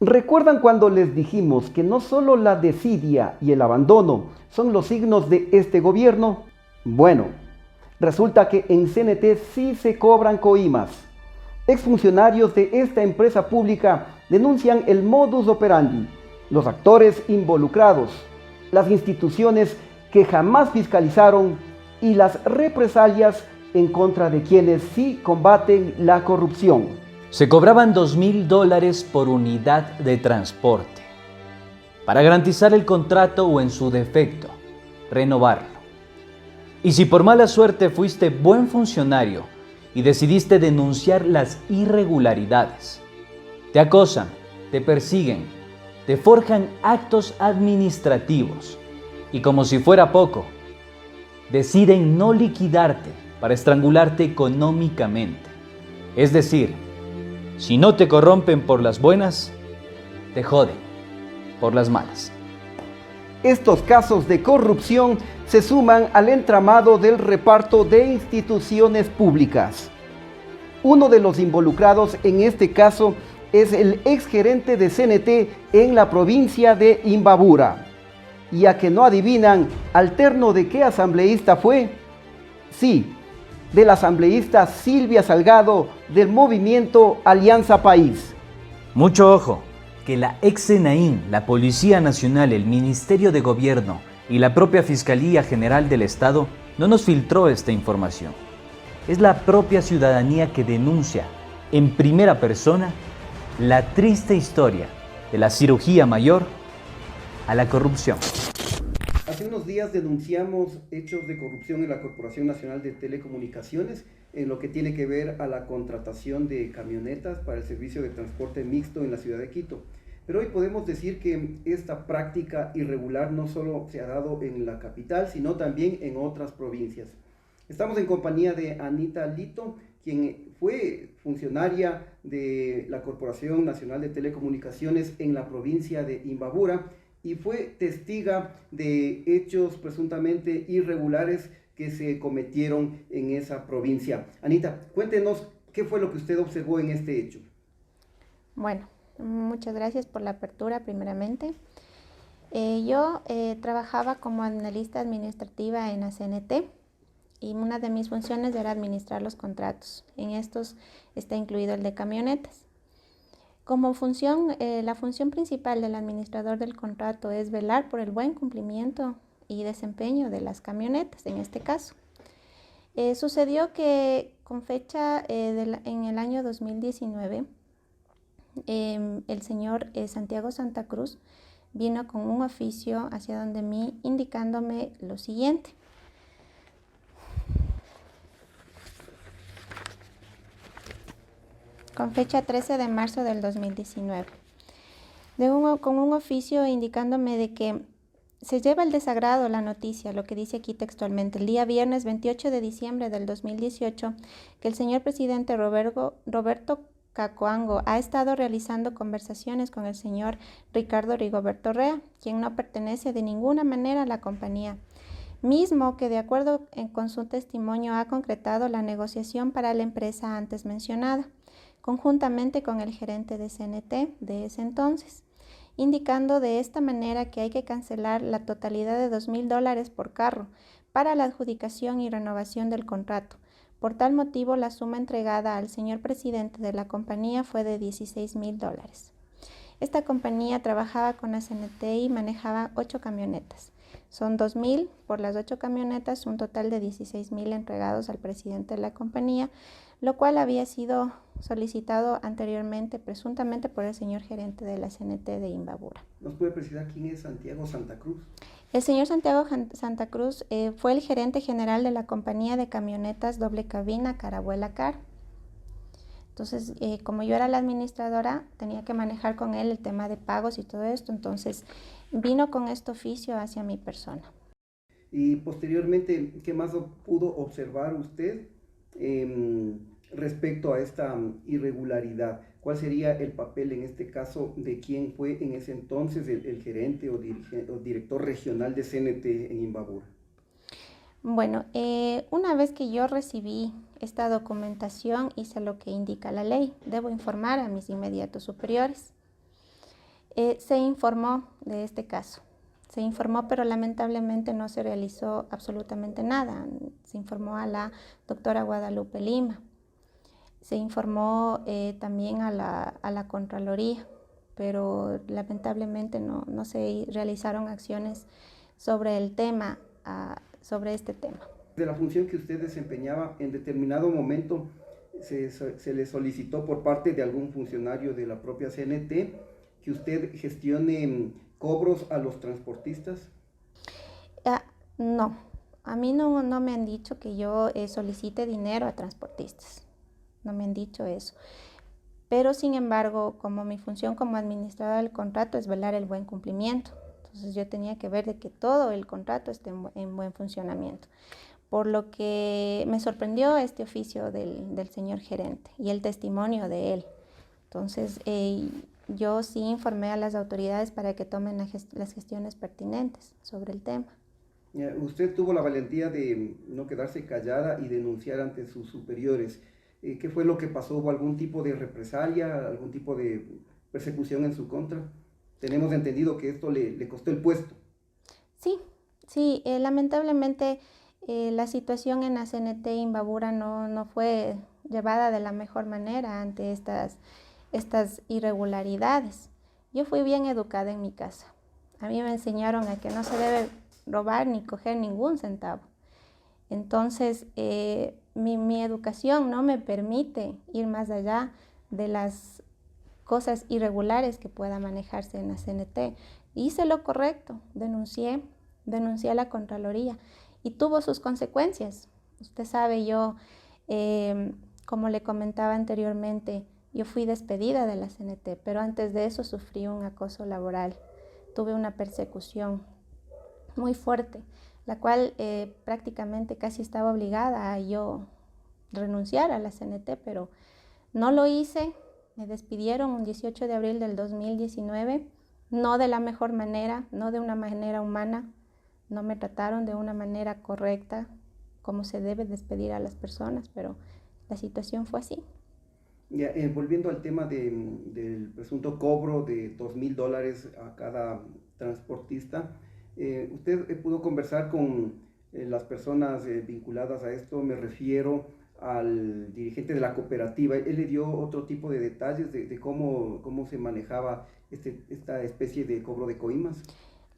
¿Recuerdan cuando les dijimos que no solo la desidia y el abandono son los signos de este gobierno? Bueno, resulta que en CNT sí se cobran coimas. Exfuncionarios de esta empresa pública denuncian el modus operandi, los actores involucrados, las instituciones que jamás fiscalizaron y las represalias en contra de quienes sí combaten la corrupción. Se cobraban $2.000 por unidad de transporte para garantizar el contrato o, en su defecto, renovarlo. Y si por mala suerte fuiste buen funcionario y decidiste denunciar las irregularidades, te acosan, te persiguen, te forjan actos administrativos y, como si fuera poco, deciden no liquidarte para estrangularte económicamente. Es decir, si no te corrompen por las buenas, te joden por las malas. Estos casos de corrupción se suman al entramado del reparto de instituciones públicas. Uno de los involucrados en este caso es el exgerente de CNT en la provincia de Imbabura. Y a que no adivinan, ¿alterno de qué asambleísta fue? Sí, de la asambleísta Silvia Salgado del movimiento Alianza País. Mucho ojo, que la ex-SENAIN, la Policía Nacional, el Ministerio de Gobierno y la propia Fiscalía General del Estado no nos filtró esta información. Es la propia ciudadanía que denuncia en primera persona la triste historia de la cirugía mayor a la corrupción. Hace unos días denunciamos hechos de corrupción en la Corporación Nacional de Telecomunicaciones en lo que tiene que ver a la contratación de camionetas para el servicio de transporte mixto en la ciudad de Quito. Pero hoy podemos decir que esta práctica irregular no solo se ha dado en la capital, sino también en otras provincias. Estamos en compañía de Anita Lito, quien fue funcionaria de la Corporación Nacional de Telecomunicaciones en la provincia de Imbabura y fue testiga de hechos presuntamente irregulares que se cometieron en esa provincia. Anita, cuéntenos qué fue lo que usted observó en este hecho. Bueno, muchas gracias por la apertura primeramente. Yo trabajaba como analista administrativa en la CNT y una de mis funciones era administrar los contratos. En estos está incluido el de camionetas. Como función, la función principal del administrador del contrato es velar por el buen cumplimiento y desempeño de las camionetas, en este caso. Sucedió que con fecha en el año 2019, el señor Santiago Santa Cruz vino con un oficio hacia donde mí indicándome lo siguiente. Con fecha 13 de marzo del 2019, con un oficio indicándome de que se lleva el desagrado la noticia, lo que dice aquí textualmente, el día viernes 28 de diciembre del 2018, que el señor presidente Roberto Cacoango ha estado realizando conversaciones con el señor Ricardo Rigoberto Rea, quien no pertenece de ninguna manera a la compañía, mismo que de acuerdo con su testimonio ha concretado la negociación para la empresa antes mencionada, conjuntamente con el gerente de CNT de ese entonces, indicando de esta manera que hay que cancelar la totalidad de $2.000 por carro para la adjudicación y renovación del contrato. Por tal motivo, la suma entregada al señor presidente de la compañía fue de $16.000. Esta compañía trabajaba con la CNT y manejaba 8 camionetas. Son 2.000 por las 8 camionetas, un total de 16.000 entregados al presidente de la compañía, lo cual había sido solicitado anteriormente presuntamente por el señor gerente de la CNT de Imbabura. ¿Nos puede precisar quién es Santiago Santa Cruz? El señor Santiago Santa Cruz fue el gerente general de la compañía de camionetas doble cabina Carabuela Car. Entonces, como yo era la administradora, tenía que manejar con él el tema de pagos y todo esto, entonces vino con este oficio hacia mi persona. Y posteriormente, ¿qué más pudo observar usted respecto a esta irregularidad? ¿Cuál sería el papel en este caso de quién fue en ese entonces el gerente o director regional de CNT en Imbabura? Bueno, una vez que yo recibí esta documentación, hice lo que indica la ley. Debo informar a mis inmediatos superiores. Se informó de este caso. Se informó, pero lamentablemente no se realizó absolutamente nada. Se informó a la doctora Guadalupe Lima. Se informó también a la Contraloría, pero lamentablemente no se realizaron acciones sobre el tema, sobre este tema. De la función que usted desempeñaba, en determinado momento se le solicitó por parte de algún funcionario de la propia CNT que usted gestione cobros a los transportistas. No, a mí no me han dicho que yo solicite dinero a transportistas, no me han dicho eso. Pero sin embargo, como mi función como administradora del contrato es velar el buen cumplimiento, entonces yo tenía que ver de que todo el contrato esté en buen funcionamiento. Por lo que me sorprendió este oficio del señor gerente y el testimonio de él. Entonces yo sí informé a las autoridades para que tomen las gestiones pertinentes sobre el tema. Usted tuvo la valentía de no quedarse callada y denunciar ante sus superiores. ¿Qué fue lo que pasó? ¿Hubo algún tipo de represalia, algún tipo de persecución en su contra? Tenemos entendido que esto le costó el puesto. Sí, lamentablemente la situación en la CNT Imbabura no fue llevada de la mejor manera ante estas irregularidades. Yo fui bien educada en mi casa. A mí me enseñaron a que no se debe robar ni coger ningún centavo. Entonces, mi educación no me permite ir más allá de las cosas irregulares que pueda manejarse en la CNT. Hice lo correcto, denuncié a la Contraloría y tuvo sus consecuencias. Usted sabe, yo, como le comentaba anteriormente, yo fui despedida de la CNT, pero antes de eso sufrí un acoso laboral. Tuve una persecución muy fuerte, la cual prácticamente casi estaba obligada a yo renunciar a la CNT, pero no lo hice. Me despidieron un 18 de abril del 2019, no de la mejor manera, no de una manera humana, no me trataron de una manera correcta, como se debe despedir a las personas, pero la situación fue así. Ya, volviendo al tema del presunto cobro de $2,000 a cada transportista, ¿usted pudo conversar con las personas vinculadas a esto? Me refiero al dirigente de la cooperativa. ¿Él le dio otro tipo de detalles de cómo se manejaba esta especie de cobro de coimas?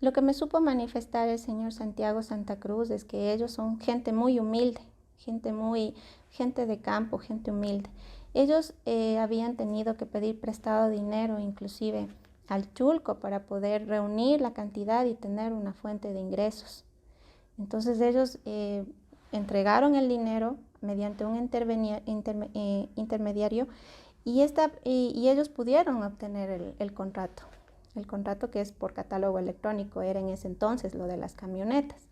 Lo que me supo manifestar el señor Santiago Santa Cruz es que ellos son gente muy humilde, gente de campo, gente humilde. Ellos habían tenido que pedir prestado dinero, inclusive al Chulco, para poder reunir la cantidad y tener una fuente de ingresos. Entonces ellos entregaron el dinero mediante un intermediario y ellos pudieron obtener el contrato que es por catálogo electrónico, era en ese entonces lo de las camionetas.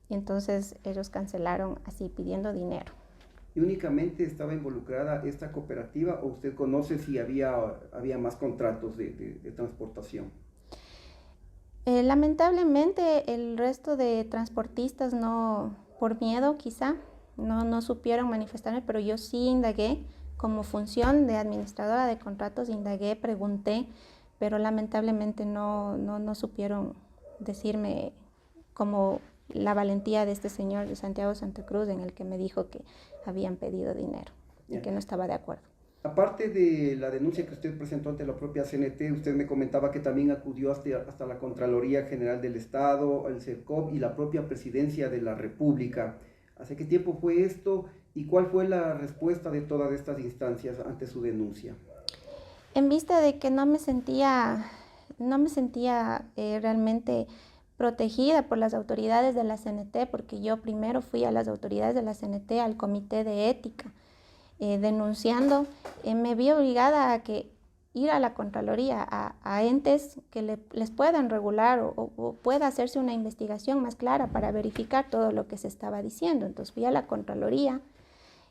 Y entonces ellos cancelaron así pidiendo dinero. ¿Y únicamente estaba involucrada esta cooperativa o usted conoce si había más contratos de transportación? Lamentablemente el resto de transportistas no, por miedo quizá, no supieron manifestarme, pero yo sí indagué como función de administradora de contratos, indagué, pregunté, pero lamentablemente no supieron decirme como la valentía de este señor de Santiago Santa Cruz, en el que me dijo que habían pedido dinero y que no estaba de acuerdo. Aparte de la denuncia que usted presentó ante la propia CNT, usted me comentaba que también acudió hasta la Contraloría General del Estado, el CERCOP y la propia Presidencia de la República. ¿Hace qué tiempo fue esto y cuál fue la respuesta de todas estas instancias ante su denuncia? En vista de que no me sentía realmente protegida por las autoridades de la CNT, porque yo primero fui a las autoridades de la CNT, al Comité de Ética, denunciando, me vi obligada a ir a la Contraloría, a entes que les puedan regular o pueda hacerse una investigación más clara para verificar todo lo que se estaba diciendo. Entonces fui a la Contraloría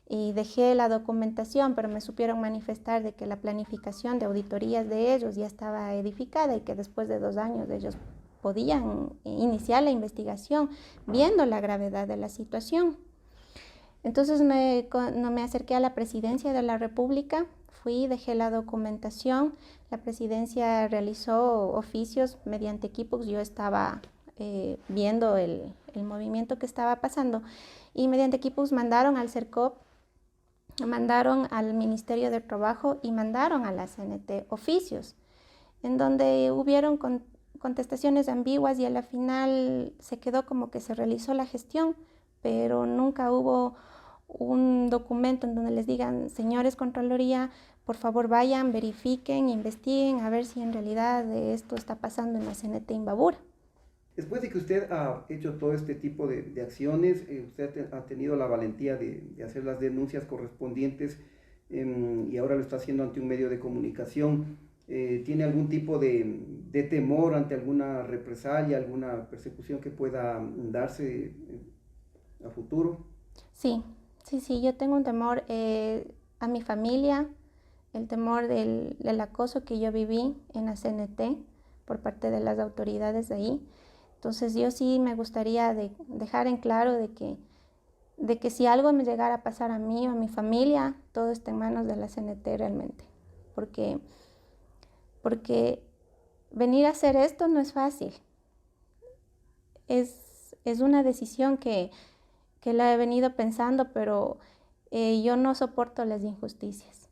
y dejé la documentación, pero me supieron manifestar de que la planificación de auditorías de ellos ya estaba edificada y que después de 2 años ellos podían iniciar la investigación viendo la gravedad de la situación. Entonces me acerqué a la Presidencia de la República, fui, dejé la documentación, la presidencia realizó oficios mediante equipos, yo estaba viendo el movimiento que estaba pasando y mediante equipos mandaron al CERCOP, mandaron al Ministerio de Trabajo y mandaron a la CNT oficios, en donde hubieron contestaciones ambiguas y a la final se quedó como que se realizó la gestión, pero nunca hubo un documento en donde les digan, señores Contraloría, por favor vayan, verifiquen, investiguen a ver si en realidad esto está pasando en la CNT Imbabura. Después de que usted ha hecho todo este tipo de acciones, usted ha tenido la valentía de hacer las denuncias correspondientes y ahora lo está haciendo ante un medio de comunicación. ¿Tiene algún tipo de temor ante alguna represalia, alguna persecución que pueda darse a futuro? Sí, yo tengo un temor a mi familia, el temor del acoso que yo viví en la CNT por parte de las autoridades de ahí. Entonces yo sí me gustaría dejar en claro de que si algo me llegara a pasar a mí o a mi familia, todo está en manos de la CNT realmente. Porque venir a hacer esto no es fácil. Es una decisión que la he venido pensando, pero yo no soporto las injusticias.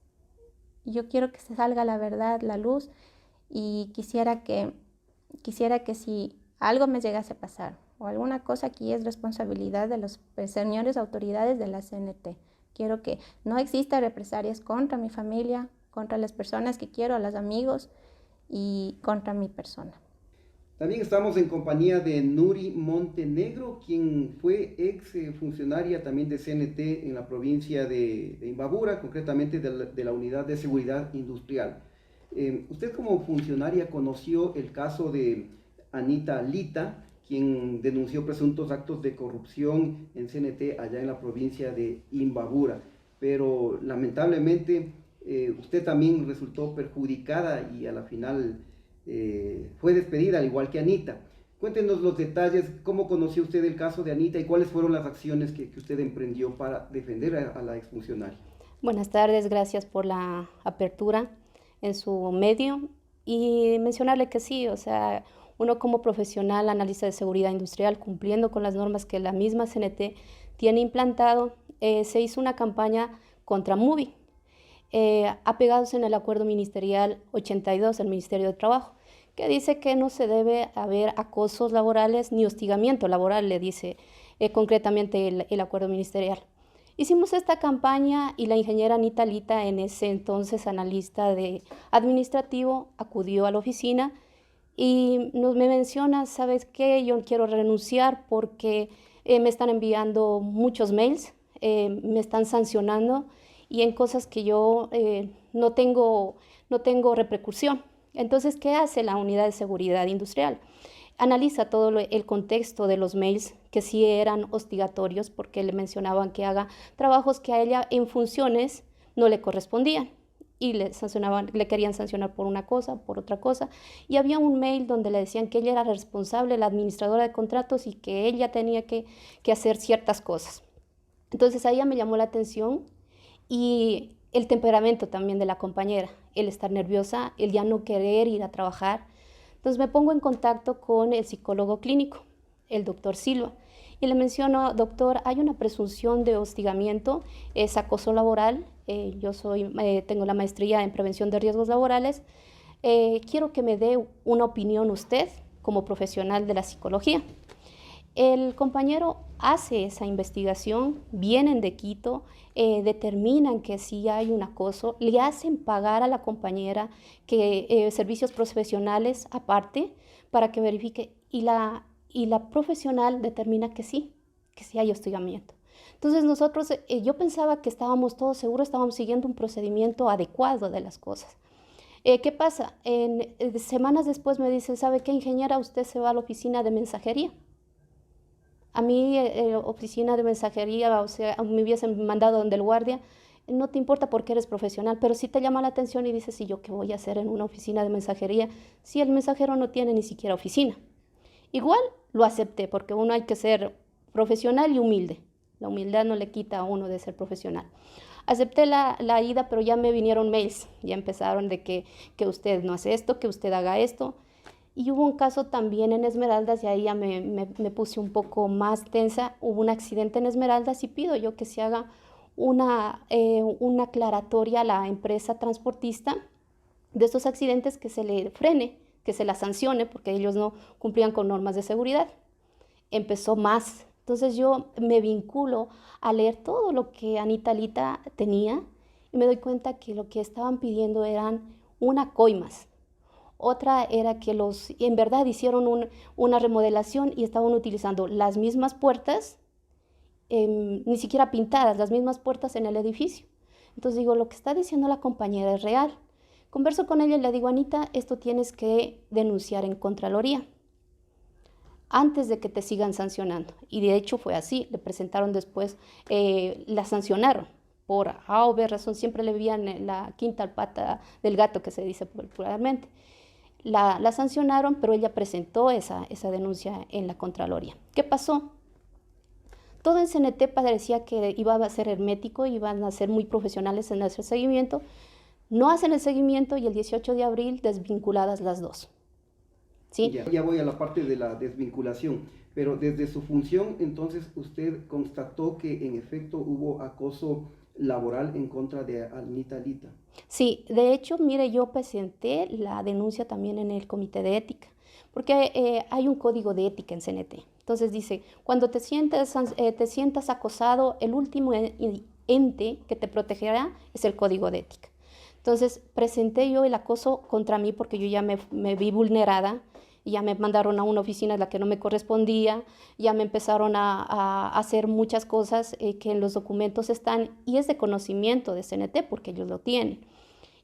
Yo quiero que se salga la verdad, la luz, y quisiera que si algo me llegase a pasar o alguna cosa, aquí es responsabilidad de los señores autoridades de la CNT. Quiero que no exista represalias contra mi familia, contra las personas que quiero, a los amigos y contra mi persona. También estamos en compañía de Nuri Montenegro, quien fue ex funcionaria también de CNT en la provincia de Imbabura, concretamente de la Unidad de Seguridad Industrial. Usted como funcionaria conoció el caso de Anita Lita, quien denunció presuntos actos de corrupción en CNT allá en la provincia de Imbabura, pero lamentablemente usted también resultó perjudicada y a la final fue despedida, al igual que Anita. Cuéntenos los detalles, cómo conoció usted el caso de Anita y cuáles fueron las acciones que usted emprendió para defender a la exfuncionaria. Buenas tardes, gracias por la apertura en su medio y mencionarle que sí, o sea, uno como profesional, analista de seguridad industrial, cumpliendo con las normas que la misma CNT tiene implantado, se hizo una campaña contra MUBI, apegados en el acuerdo ministerial 82 del Ministerio de Trabajo, que dice que no se debe haber acosos laborales ni hostigamiento laboral, le dice concretamente el acuerdo ministerial. Hicimos esta campaña y la ingeniera Anita Lita, en ese entonces analista administrativo, acudió a la oficina y me menciona, ¿sabes qué? Yo quiero renunciar porque me están enviando muchos mails, me están sancionando y en cosas que yo no tengo repercusión. Entonces, ¿qué hace la Unidad de Seguridad Industrial? Analiza todo el contexto de los mails, que sí eran hostigatorios porque le mencionaban que haga trabajos que a ella en funciones no le correspondían y le querían sancionar por una cosa, por otra cosa. Y había un mail donde le decían que ella era responsable, la administradora de contratos y que ella tenía que hacer ciertas cosas. Entonces a ella me llamó la atención y el temperamento también de la compañera, el estar nerviosa, el ya no querer ir a trabajar. Entonces me pongo en contacto con el psicólogo clínico, el doctor Silva, y le menciono, doctor, hay una presunción de hostigamiento, es acoso laboral, yo tengo la maestría en prevención de riesgos laborales, quiero que me dé una opinión usted como profesional de la psicología. El compañero hace esa investigación, vienen de Quito, determinan que sí hay un acoso, le hacen pagar a la compañera servicios profesionales aparte para que verifique y la profesional determina que sí hay hostigamiento. Entonces nosotros, yo pensaba que estábamos todos seguros, estábamos siguiendo un procedimiento adecuado de las cosas. ¿Qué pasa? Semanas después me dicen, ¿sabe qué, ingeniera? Usted se va a la oficina de mensajería. A mí, oficina de mensajería, o sea, me hubiesen mandado donde el guardia, no te importa porque eres profesional, pero sí te llama la atención y dices, ¿y yo qué voy a hacer en una oficina de mensajería si el mensajero no tiene ni siquiera oficina? Igual lo acepté porque uno hay que ser profesional y humilde. La humildad no le quita a uno de ser profesional. Acepté la ida, pero ya me vinieron mails, ya empezaron de que usted no hace esto, que usted haga esto. Y hubo un caso también en Esmeraldas y ahí ya me puse un poco más tensa. Hubo un accidente en Esmeraldas y pido yo que se haga una aclaratoria a la empresa transportista de estos accidentes, que se le frene, que se la sancione porque ellos no cumplían con normas de seguridad. Empezó más. Entonces yo me vinculo a leer todo lo que Anita Lita tenía y me doy cuenta que lo que estaban pidiendo eran una coimas. Otra era que en verdad hicieron una remodelación y estaban utilizando las mismas puertas, ni siquiera pintadas, las mismas puertas en el edificio. Entonces digo, lo que está diciendo la compañera es real. Converso con ella y le digo, Anita, esto tienes que denunciar en Contraloría antes de que te sigan sancionando. Y de hecho fue así, le presentaron después, la sancionaron por A o B razón, siempre le veían la quinta pata del gato, que se dice popularmente. La sancionaron, pero ella presentó esa denuncia en la Contraloría. ¿Qué pasó? Todo en CNT parecía que iba a ser hermético, iban a ser muy profesionales en hacer seguimiento. No hacen el seguimiento y el 18 de abril desvinculadas las dos. ¿Sí? Ya voy a la parte de la desvinculación, pero desde su función, entonces, usted constató que en efecto hubo acoso laboral en contra de Anita Lita. Sí, de hecho, mire, yo presenté la denuncia también en el Comité de Ética, porque hay un código de ética en CNT. Entonces dice, cuando te sientas acosado, el último ente que te protegerá es el código de ética. Entonces presenté yo el acoso contra mí porque yo ya me vi vulnerada, y ya me mandaron a una oficina en la que no me correspondía, ya me empezaron a hacer muchas cosas que en los documentos están, y es de conocimiento de CNT porque ellos lo tienen.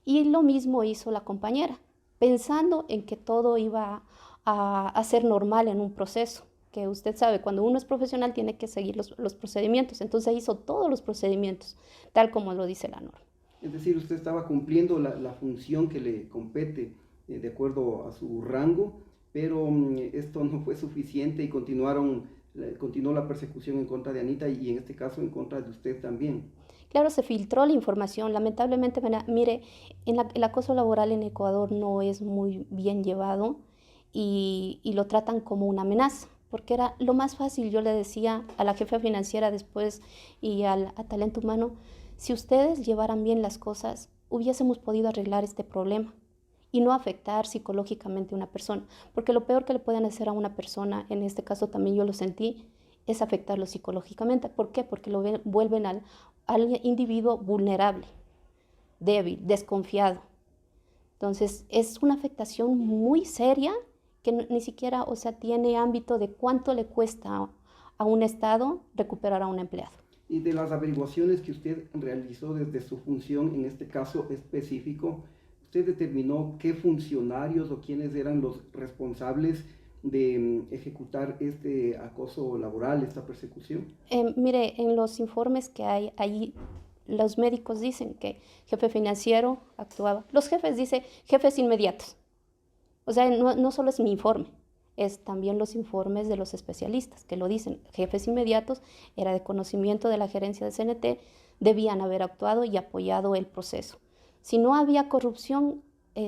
Y lo mismo hizo la compañera, pensando en que todo iba a ser normal en un proceso, que usted sabe, cuando uno es profesional tiene que seguir los procedimientos, entonces hizo todos los procedimientos, tal como lo dice la norma. Es decir, usted estaba cumpliendo la función que le compete de acuerdo a su rango, pero esto no fue suficiente y continuó la persecución en contra de Anita y en este caso en contra de usted también. Claro, se filtró la información. Lamentablemente, mire, el acoso laboral en Ecuador no es muy bien llevado y lo tratan como una amenaza, porque era lo más fácil. Yo le decía a la jefa financiera después y a Talento Humano, si ustedes llevaran bien las cosas, hubiésemos podido arreglar este problema y no afectar psicológicamente a una persona, porque lo peor que le pueden hacer a una persona, en este caso también yo lo sentí, es afectarlo psicológicamente. ¿Por qué? Porque lo vuelven al individuo vulnerable, débil, desconfiado. Entonces es una afectación muy seria que ni siquiera, o sea, tiene ámbito de cuánto le cuesta a un Estado recuperar a un empleado. Y de las averiguaciones que usted realizó desde su función, en este caso específico, ¿usted determinó qué funcionarios o quiénes eran los responsables de ejecutar este acoso laboral, esta persecución? Mire, en los informes que hay ahí, los médicos dicen que jefe financiero actuaba. Los jefes dicen jefes inmediatos. O sea, no solo es mi informe, es también los informes de los especialistas que lo dicen. Jefes inmediatos, era de conocimiento de la gerencia de CNT, debían haber actuado y apoyado el proceso. Si no había corrupción,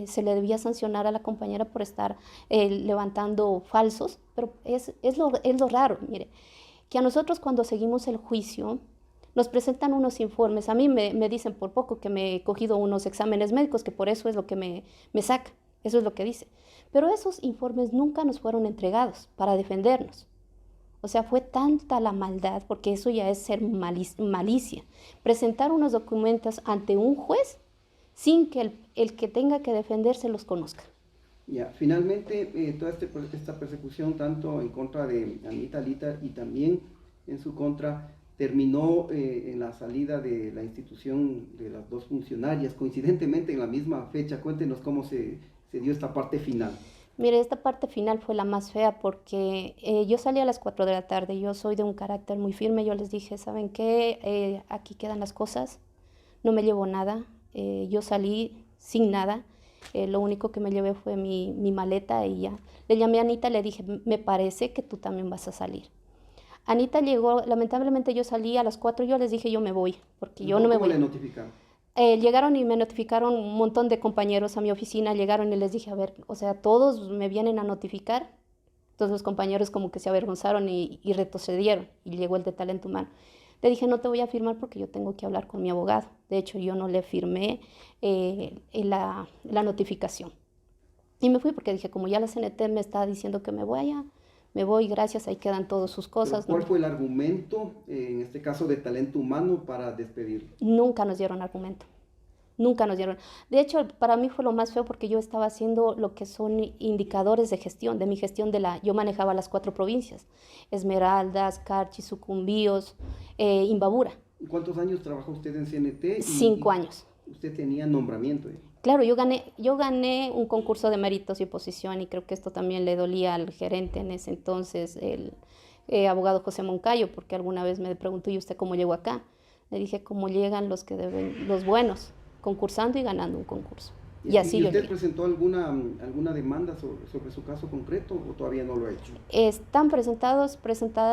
se le debía sancionar a la compañera por estar levantando falsos, pero es lo raro, mire, que a nosotros cuando seguimos el juicio nos presentan unos informes. A mí me dicen por poco que me he cogido unos exámenes médicos, que por eso es lo que me saca, eso es lo que dice. Pero esos informes nunca nos fueron entregados para defendernos. O sea, fue tanta la maldad, porque eso ya es ser malicia. Presentar unos documentos ante un juez sin que el que tenga que defenderse los conozca. Ya, finalmente, toda esta persecución, tanto en contra de Anita Lita y también en su contra, terminó en la salida de la institución de las dos funcionarias, coincidentemente en la misma fecha. Cuéntenos cómo se dio esta parte final. Mire, esta parte final fue la más fea porque yo salí a las 4 de la tarde, yo soy de un carácter muy firme, yo les dije, ¿saben qué? Aquí quedan las cosas, no me llevo nada, yo salí sin nada, lo único que me llevé fue mi maleta y ya. Le llamé a Anita, le dije, me parece que tú también vas a salir. Anita llegó, lamentablemente yo salí a las 4, yo les dije yo me voy, porque yo no me voy. ¿Cómo le notificaron? Llegaron y me notificaron un montón de compañeros a mi oficina, llegaron y les dije, a ver, o sea, todos me vienen a notificar. Entonces los compañeros como que se avergonzaron y retrocedieron y llegó el de talento humano. Le dije, no te voy a firmar porque yo tengo que hablar con mi abogado. De hecho, yo no le firmé la notificación. Y me fui porque dije, como ya la CNT me está diciendo que me vaya, me voy, gracias, ahí quedan todas sus cosas. ¿Cuál fue el argumento, en este caso de talento humano, para despedirlo? Nunca nos dieron argumento. Nunca nos dieron. De hecho, para mí fue lo más feo porque yo estaba haciendo lo que son indicadores de gestión, de mi gestión yo manejaba las 4 provincias, Esmeraldas, Carchi, Sucumbíos, Imbabura. ¿Cuántos años trabajó usted en CNT? 5 añs. Usted tenía nombramiento. Claro, yo gané un concurso de méritos y oposición y creo que esto también le dolía al gerente en ese entonces, el abogado José Moncayo, porque alguna vez me preguntó, ¿y usted cómo llegó acá? Le dije, ¿cómo llegan los que deben, los buenos? Concursando y ganando un concurso. Y así ¿Y yo usted llegué. presentó alguna demanda sobre su caso concreto o todavía no lo ha hecho? Están presentadas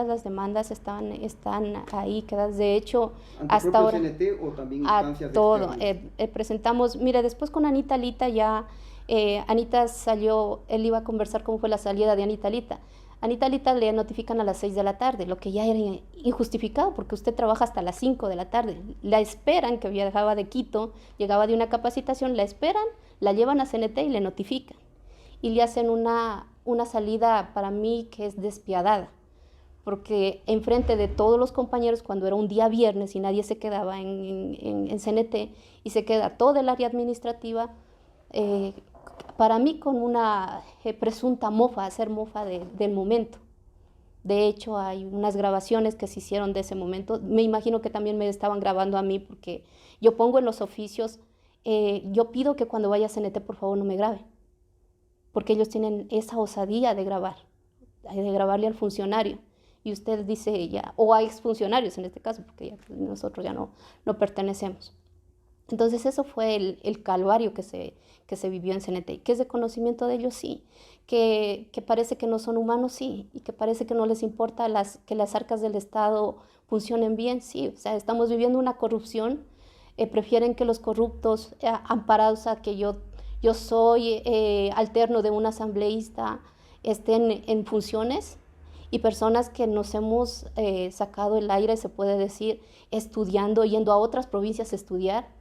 las demandas, están ahí quedadas. De hecho, ¿Ante hasta propio ahora CNT o también a instancias todo. externas? Presentamos, mire, después con Anita Lita ya, Anita salió, él iba a conversar cómo fue la salida de Anita Lita. Anita Lita le notifican a las 6 de la tarde, lo que ya era injustificado porque usted trabaja hasta las 5 de la tarde. La esperan, que viajaba de Quito, llegaba de una capacitación, la esperan, la llevan a CNT y le notifican. Y le hacen una salida para mí que es despiadada, porque enfrente de todos los compañeros, cuando era un día viernes y nadie se quedaba en CNT y se queda todo el área administrativa, para mí con una presunta mofa, hacer mofa del momento. De hecho, hay unas grabaciones que se hicieron de ese momento. Me imagino que también me estaban grabando a mí porque yo pongo en los oficios, yo pido que cuando vaya a CNT por favor no me grabe, porque ellos tienen esa osadía de grabarle al funcionario. Y usted dice ya, o a exfuncionarios en este caso, porque ya, nosotros ya no pertenecemos. Entonces eso fue el calvario que se vivió en CNT, que es de conocimiento de ellos, sí, que parece que no son humanos, sí, y que parece que no les importa que las arcas del Estado funcionen bien, sí, o sea, estamos viviendo una corrupción, prefieren que los corruptos, amparados a que yo soy alterno de un asambleísta, estén en funciones, y personas que nos hemos sacado el aire, se puede decir, estudiando, yendo a otras provincias a estudiar,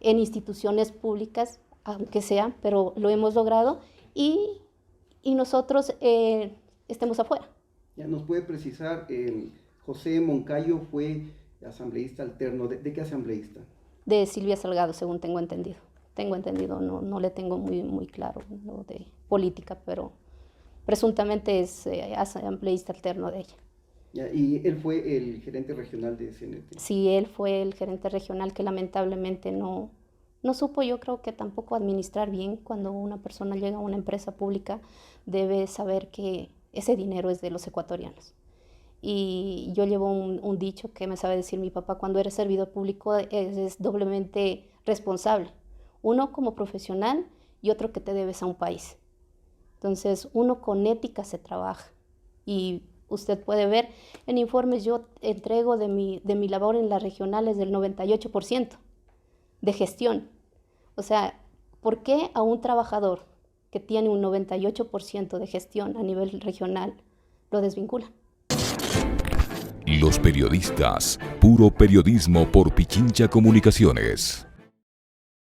en instituciones públicas, aunque sean, pero lo hemos logrado y nosotros estemos afuera. Ya nos puede precisar, José Moncayo fue asambleísta alterno. ¿De qué asambleísta? De Silvia Salgado, según tengo entendido. No le tengo muy claro lo de política, pero presuntamente es asambleísta alterno de ella. Ya, ¿y él fue el gerente regional de CNT? Sí, él fue el gerente regional que lamentablemente no supo, yo creo que tampoco administrar bien. Cuando una persona llega a una empresa pública debe saber que ese dinero es de los ecuatorianos. Y yo llevo un dicho que me sabe decir mi papá: cuando eres servidor público es doblemente responsable. Uno como profesional y otro que te debes a un país. Entonces uno con ética se trabaja y usted puede ver en informes, yo entrego de mi labor en las regionales del 98% de gestión. O sea, ¿por qué a un trabajador que tiene un 98% de gestión a nivel regional lo desvinculan? Los periodistas, puro periodismo por Pichincha Comunicaciones.